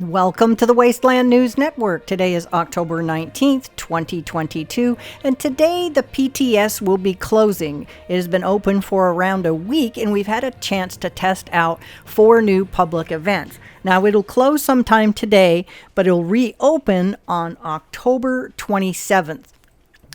Welcome to the Wasteland News Network. Today is October 19th, 2022, and today the PTS will be closing. It has been open for around a week, and we've had a chance to test out 4 new public events. Now, it'll close sometime today, but it'll reopen on October 27th.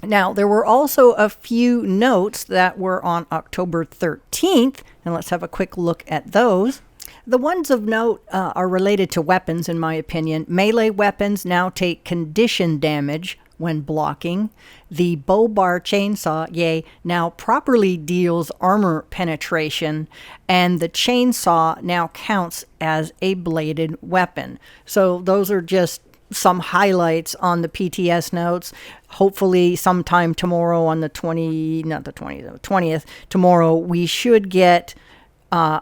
Now, there were also a few notes that were on October 13th, and let's have a quick look at those. The ones of note are related to weapons, in my opinion. Melee weapons now take condition damage when blocking. The bow bar chainsaw, now properly deals armor penetration, and the chainsaw now counts as a bladed weapon. So those are just some highlights on the PTS notes. Hopefully sometime tomorrow on the 20th, tomorrow we should get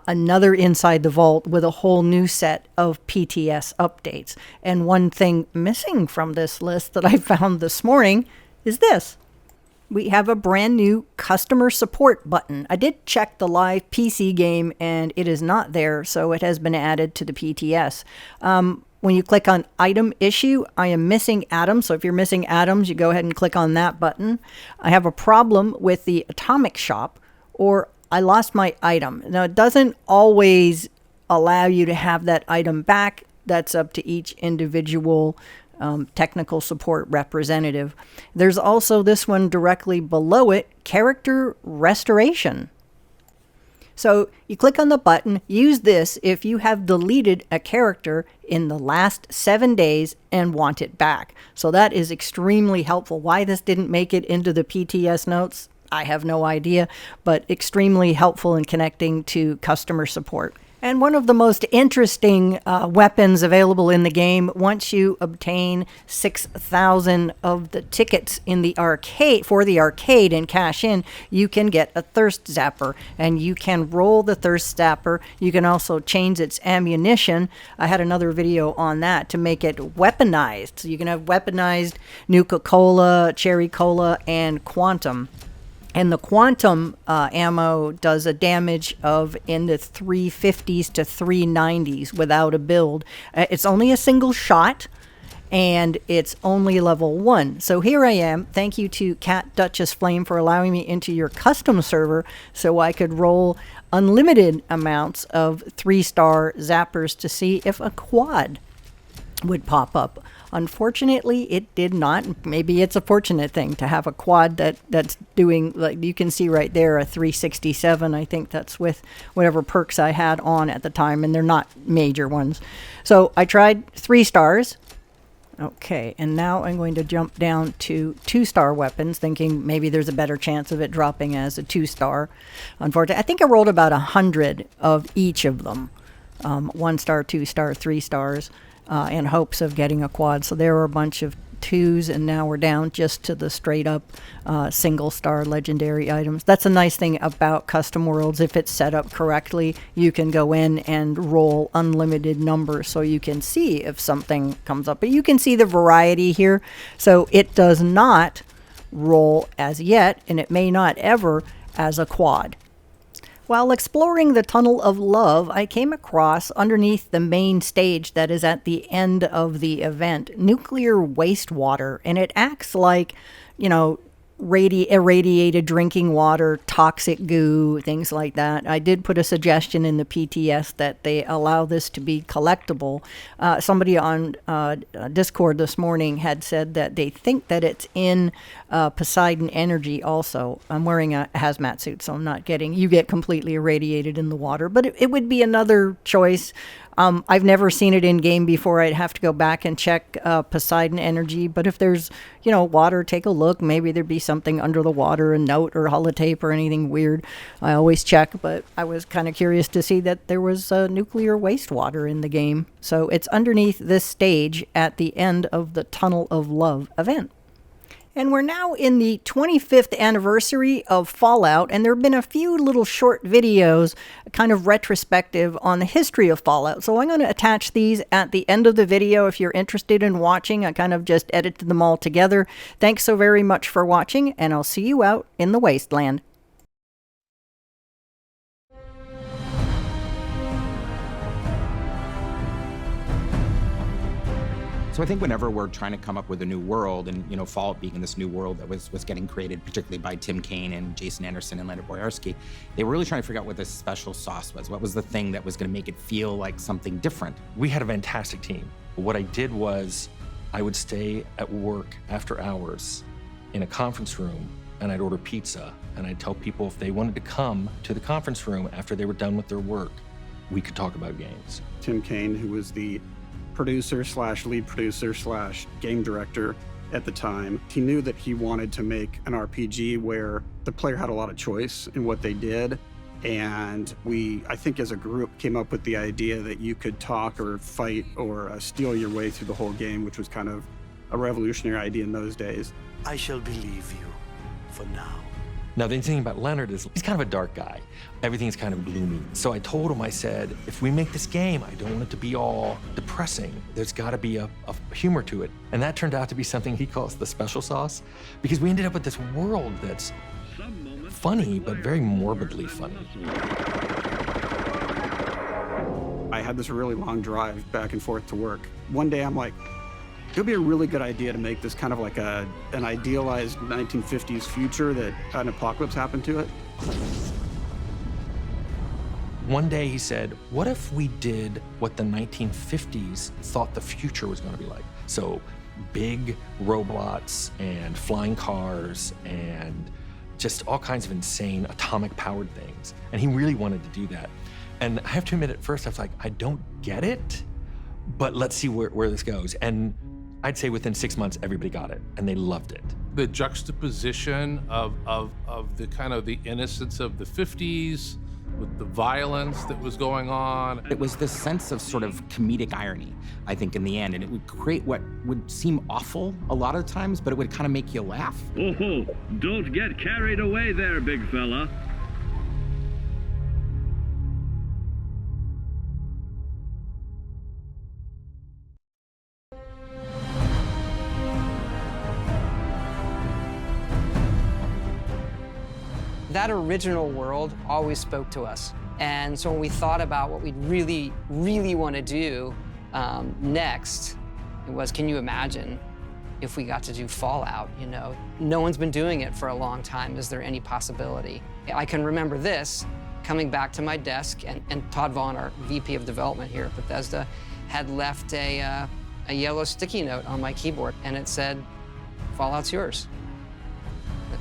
another Inside the Vault with a whole new set of PTS updates. And one thing missing from this list that I found this morning is this. We have a brand new customer support button. I did check the live PC game and it is not there, so it has been added to the PTS. When you click on item issue, I am missing atoms. So if you're missing atoms, you go ahead and click on that button. I have a problem with the atomic shop, or I lost my item. Now, it doesn't always allow you to have that item back. That's up to each individual technical support representative. There's also this one directly below it, character restoration. So you click on the button, use this if you have deleted a character in the last 7 days and want it back. So that is extremely helpful. Why this didn't make it into the PTS notes, I have no idea, but extremely helpful in connecting to customer support. And one of the most interesting weapons available in the game, once you obtain 6,000 of the tickets in the arcade and cash in, you can get a Thirst Zapper, and you can roll the Thirst Zapper. You can also change its ammunition. I had another video on that to make it weaponized. So you can have weaponized Nuka-Cola, Cherry Cola, and Quantum. And the Quantum ammo does a damage of in the 350s to 390s without a build. It's only a single shot, and it's only level 1. So here I am. Thank you to Cat Duchess Flame for allowing me into your custom server so I could roll unlimited amounts of 3-star zappers to see if a quad would pop up. Unfortunately, it did not. Maybe it's a fortunate thing to have a quad that's doing, like you can see right there, a 367. I think that's with whatever perks I had on at the time, and they're not major ones. So I tried 3 stars. Okay, and now I'm going to jump down to 2-star weapons, thinking maybe there's a better chance of it dropping as a 2-star. Unfortunately, I think I rolled about 100 of each of them. 1-star, 2-star, 3 stars. In hopes of getting a quad. So there were a bunch of 2s, and now we're down just to the straight up single-star legendary items. That's a nice thing about custom worlds. If it's set up correctly, you can go in and roll unlimited numbers so you can see if something comes up. But you can see the variety here. So it does not roll as yet, and it may not ever as a quad. While exploring the Tunnel of Love, I came across, underneath the main stage that is at the end of the event, nuclear wastewater, and it acts like, irradiated drinking water, toxic goo, things like that. I did put a suggestion in the PTS that they allow this to be collectible. Somebody on Discord this morning had said that they think that it's in Poseidon Energy also. I'm wearing a hazmat suit, so I'm not getting, you get completely irradiated in the water, but it would be another choice. I've never seen it in game before. I'd have to go back and check Poseidon Energy. But if there's, water, take a look. Maybe there'd be something under the water, a note or holotape or anything weird. I always check, but I was kind of curious to see that there was nuclear wastewater in the game. So it's underneath this stage at the end of the Tunnel of Love event. And we're now in the 25th anniversary of Fallout, and there have been a few little short videos, kind of retrospective, on the history of Fallout. So I'm going to attach these at the end of the video if you're interested in watching. I kind of just edited them all together. Thanks so very much for watching, and I'll see you out in the wasteland. So I think whenever we're trying to come up with a new world, and Fallout being in this new world that was getting created, particularly by Tim Kaine and Jason Anderson and Leonard Boyarsky, they were really trying to figure out what the special sauce was. What was the thing that was going to make it feel like something different? We had a fantastic team. What I did was I would stay at work after hours in a conference room, and I'd order pizza, and I'd tell people if they wanted to come to the conference room after they were done with their work, we could talk about games. Tim Kaine, who was the producer / lead producer / game director at the time, he knew that he wanted to make an RPG where the player had a lot of choice in what they did. And we, I think as a group, came up with the idea that you could talk or fight or steal your way through the whole game, which was kind of a revolutionary idea in those days. I shall believe you for now. Now, the interesting thing about Leonard is he's kind of a dark guy. Everything's kind of gloomy. So I told him, I said, if we make this game, I don't want it to be all depressing. There's got to be a humor to it. And that turned out to be something he calls the special sauce, because we ended up with this world that's funny, but very morbidly funny. I had this really long drive back and forth to work. One day I'm like, it would be a really good idea to make this kind of like an idealized 1950s future that an apocalypse happened to it. One day he said, what if we did what the 1950s thought the future was going to be like? So big robots and flying cars and just all kinds of insane atomic-powered things. And he really wanted to do that. And I have to admit, at first I was like, I don't get it, but let's see where this goes. And I'd say within 6 months, everybody got it, and they loved it. The juxtaposition of the kind of the innocence of the 50s with the violence that was going on. It was this sense of sort of comedic irony, I think, in the end, and it would create what would seem awful a lot of times, but it would kind of make you laugh. Oh, don't get carried away there, big fella. That original world always spoke to us. And so when we thought about what we'd really, really want to do next, it was, can you imagine if we got to do Fallout, No one's been doing it for a long time. Is there any possibility? I can remember this coming back to my desk, and Todd Vaughn, our VP of development here at Bethesda, had left a yellow sticky note on my keyboard, and it said, Fallout's yours.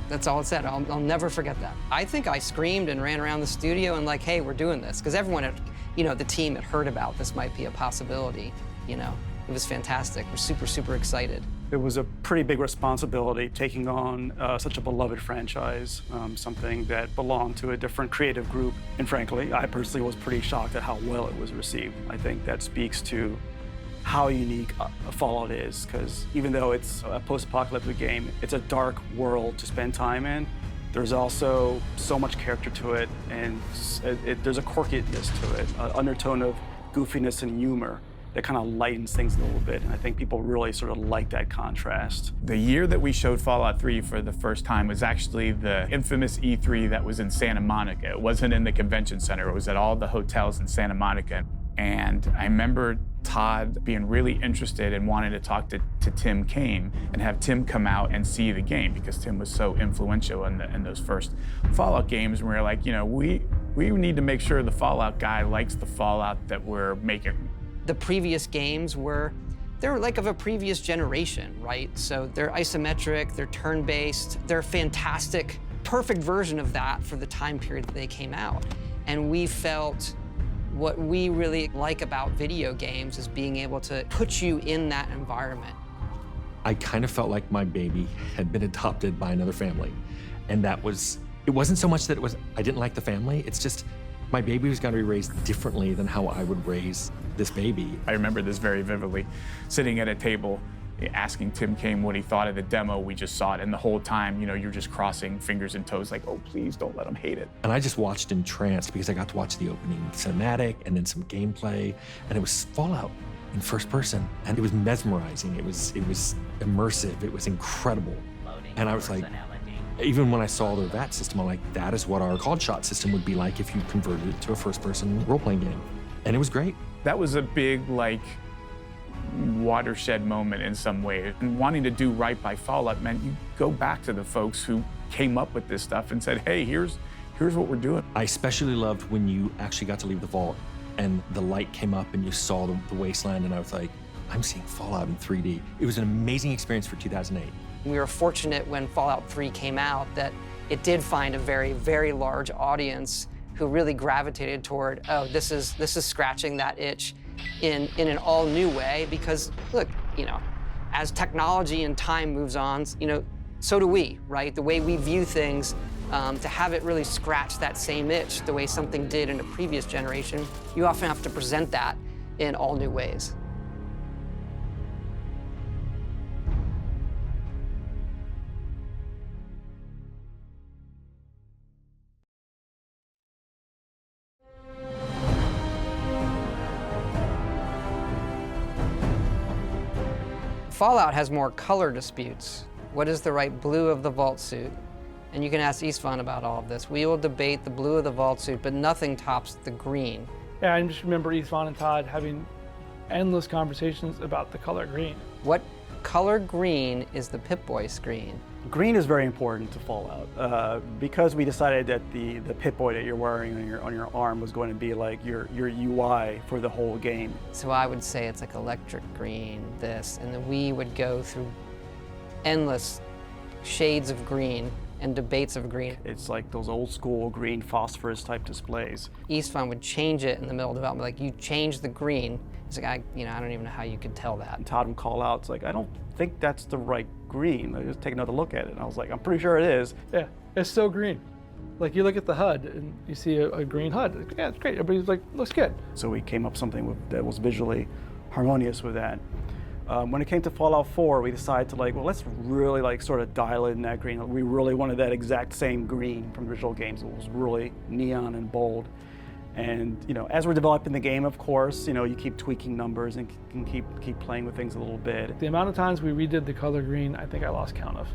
That's all it said. I'll never forget that. I think I screamed and ran around the studio and like, hey, we're doing this. Because everyone had, the team had heard about this might be a possibility, It was fantastic. We're super, super excited. It was a pretty big responsibility taking on such a beloved franchise, something that belonged to a different creative group. And frankly, I personally was pretty shocked at how well it was received. I think that speaks to how unique Fallout is, because even though it's a post-apocalyptic game, it's a dark world to spend time in. There's also so much character to it, and there's a quirkiness to it, an undertone of goofiness and humor that kind of lightens things a little bit, and I think people really sort of like that contrast. The year that we showed Fallout 3 for the first time was actually the infamous E3 that was in Santa Monica. It wasn't in the convention center, it was at all the hotels in Santa Monica. And I remember Todd being really interested and wanting to talk to Tim Kaine and have Tim come out and see the game, because Tim was so influential in those first Fallout games. And we were like, we need to make sure the Fallout guy likes the Fallout that we're making. The previous games they're like of a previous generation, right? So they're isometric, they're turn-based, they're fantastic, perfect version of that for the time period that they came out. And we felt what we really like about video games is being able to put you in that environment. I kind of felt like my baby had been adopted by another family. And it wasn't so much that I didn't like the family, it's just my baby was going to be raised differently than how I would raise this baby. I remember this very vividly, sitting at a table, asking Tim Kaine what he thought of the demo. We just saw it, and the whole time, you're just crossing fingers and toes like, oh, please don't let him hate it. And I just watched entranced, because I got to watch the opening cinematic and then some gameplay, and it was Fallout in first person, and it was mesmerizing. It was immersive. It was incredible. And I was like, even when I saw the VAT system, I'm like, that is what our called shot system would be like if you converted it to a first person role-playing game. And it was great. That was a big, watershed moment in some way. And wanting to do right by Fallout meant you go back to the folks who came up with this stuff and said, hey, here's what we're doing. I especially loved when you actually got to leave the vault and the light came up and you saw the wasteland, and I was like, I'm seeing Fallout in 3D. It was an amazing experience for 2008. We were fortunate when Fallout 3 came out that it did find a very, very large audience who really gravitated toward, oh, this is scratching that itch in an all new way, because look, you know, as technology and time moves on, you know, so do we, right? The way we view things, to have it really scratch that same itch the way something did in a previous generation, you often have to present that in all new ways. Fallout has more color disputes. What is the right blue of the vault suit? And you can ask Istvan about all of this. We will debate the blue of the vault suit, but nothing tops the green. Yeah, I just remember Istvan and Todd having endless conversations about the color green. What color green is the Pip-Boy screen? Green is very important to Fallout because we decided that the Pip-Boy that you're wearing on your arm was going to be like your UI for the whole game. So I would say it's like electric green, this, and then we would go through endless shades of green and debates of green. It's like those old school green phosphorus type displays. Istvan would change it in the middle of development, like, you changed the green. It's like, I don't even know how you could tell that. And Todd would call out, it's like, I don't think that's the right green. Just take another look at it. And I was like, I'm pretty sure it is. Yeah, it's still green. Like, you look at the HUD and you see a green HUD. Yeah, it's great. Everybody's like, looks good. So we came up with something that was visually harmonious with that. When it came to Fallout 4, we decided to well, let's really sort of dial in that green. We really wanted that exact same green from the original games. It was really neon and bold. And as we're developing the game, of course, you keep tweaking numbers and can keep playing with things a little bit. The amount of times we redid the color green, I think I lost count of.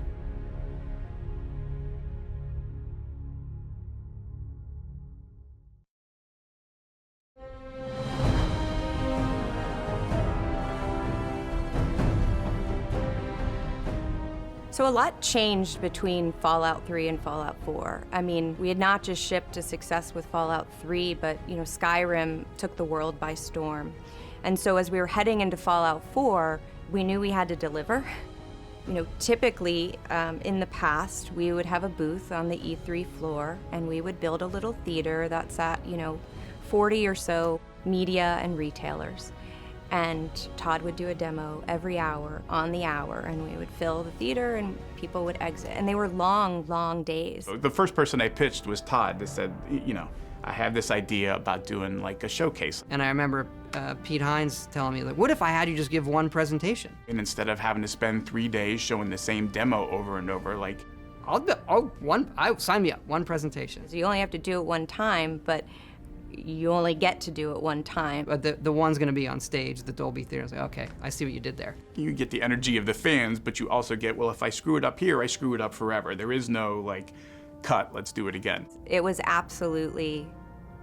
So a lot changed between Fallout 3 and Fallout 4. I mean, we had not just shipped to success with Fallout 3, but Skyrim took the world by storm. And so as we were heading into Fallout 4, we knew we had to deliver. Typically in the past, we would have a booth on the E3 floor, and we would build a little theater that sat, 40 or so media and retailers. And Todd would do a demo every hour on the hour, and we would fill the theater and people would exit. And they were long, long days. The first person I pitched was Todd that said, I have this idea about doing like a showcase. And I remember Pete Hines telling me, what if I had you just give one presentation? And instead of having to spend 3 days showing the same demo over and over, sign me up, one presentation. So you only have to do it one time, but you only get to do it one time. But the one's gonna be on stage, the Dolby Theater. I was like, okay, I see what you did there. You get the energy of the fans, but you also get, well, if I screw it up here, I screw it up forever. There is no cut, let's do it again. It was absolutely,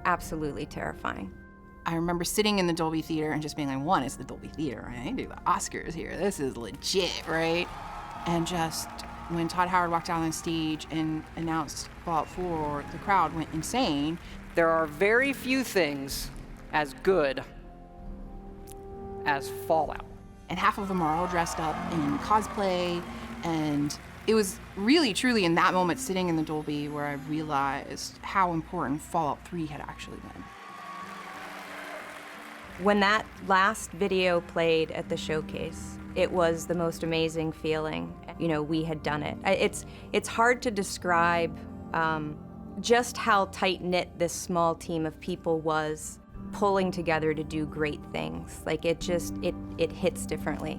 absolutely terrifying. I remember sitting in the Dolby Theater and just being like, one, it's the Dolby Theater, right? Do the Oscars here, this is legit, right? And just when Todd Howard walked out on stage and announced Fallout 4, the crowd went insane. There are very few things as good as Fallout. And half of them are all dressed up in cosplay, and it was really, truly in that moment sitting in the Dolby where I realized how important Fallout 3 had actually been. When that last video played at the showcase, it was the most amazing feeling. We had done it. It's hard to describe just how tight-knit this small team of people was pulling together to do great things. It hits differently.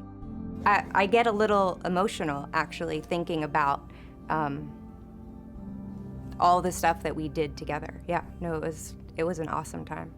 I get a little emotional, actually, thinking about all the stuff that we did together. Yeah, no, it was an awesome time.